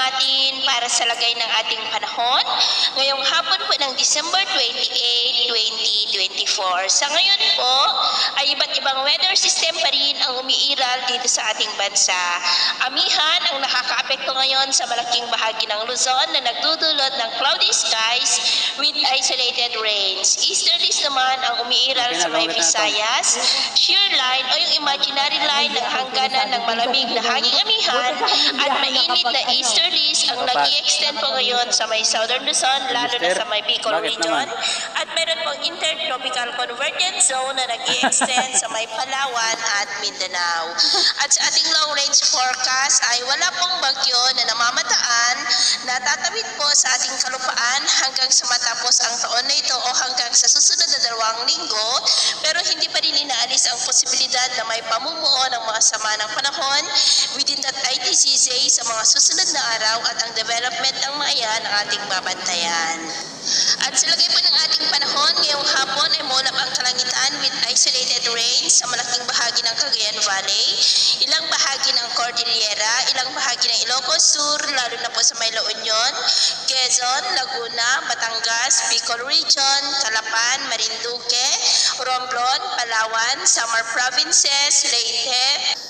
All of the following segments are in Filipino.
natin para sa lagay ng ating panahon ngayong hapon po ng December 28, 2024. Sa ngayon po ay iba't ibang weather system pa rin ang umiiral dito sa ating bansa. Amihan ang nakakaapekto ngayon sa malaking bahagi ng Luzon na nagdudulot ng cloudy skies with isolated rains. Easterlies naman ang umiiral sa may Visayas, shear line o yung imaginary line ng hangganan ng malamig na hanging amihan at mainit na easterlies ang nag-i-extend po ngayon sa may southern Luzon, lalo na sa may Bicol region. At meron pong intertropical convergence zone na nag-i-extend sa may Palawan at Mindanao. At sa ating long range forecast ay wala pong bagyo na namamataan na tatawid po sa ating kalupaan hanggang sa matapos ang taon na ito o hanggang sa susunod na 2 linggo, pero hindi pa rin inaalis ang posibilidad na may pamumuo ng mga sama ng panahon within that ITCZ sa mga susunod na araw at ang development ng mga yan ang ating babantayan. At sa lagay po ng ating panahon, ngayong hapon ay mulap ang kalangitan with isolated rain sa malaking bahagi ng Cagayan Valley, ilang bahagi ng Cordillera, ilang bahagi ng Ilocos Sur, lalo na po sa may La Union, Quezon, Laguna, Batangas, Bicol Region, Calapan, Marinduque, Romblon, Palawan, Samar Provinces, Leyte,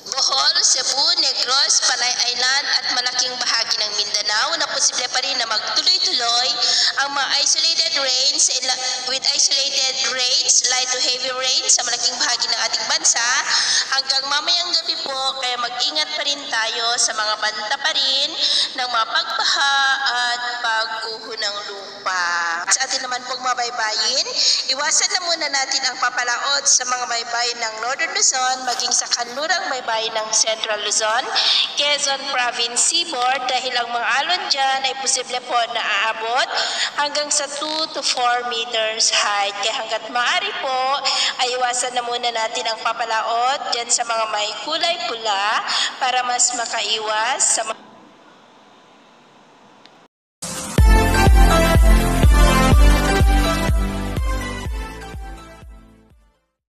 Bohol, Cebu, Negros, Panay Island at malaking bahagi ng Mindanao na posible pa rin na magtuloy-tuloy ang mga isolated rains with isolated rains, light to heavy rains sa malaking bahagi ng ating bansa hanggang mamayang gabi po, kaya mag-ingat pa rin tayo sa mga banta pa rin ng mga pagbaha at pagguho ng lupa. Sa atin naman pong mga baybayin, iwasan na muna natin ang papalaot sa mga baybayin ng Northern Luzon maging sa kanlurang baybayin ng Central Luzon, Quezon Province Seaboard dahil ang mga alon dyan ay posible po na aabot hanggang sa 2 to 4 meters height. Kaya hanggat maaari po ay iwasan na muna natin ang papalaot dyan sa mga may kulay pula para mas makaiwas sa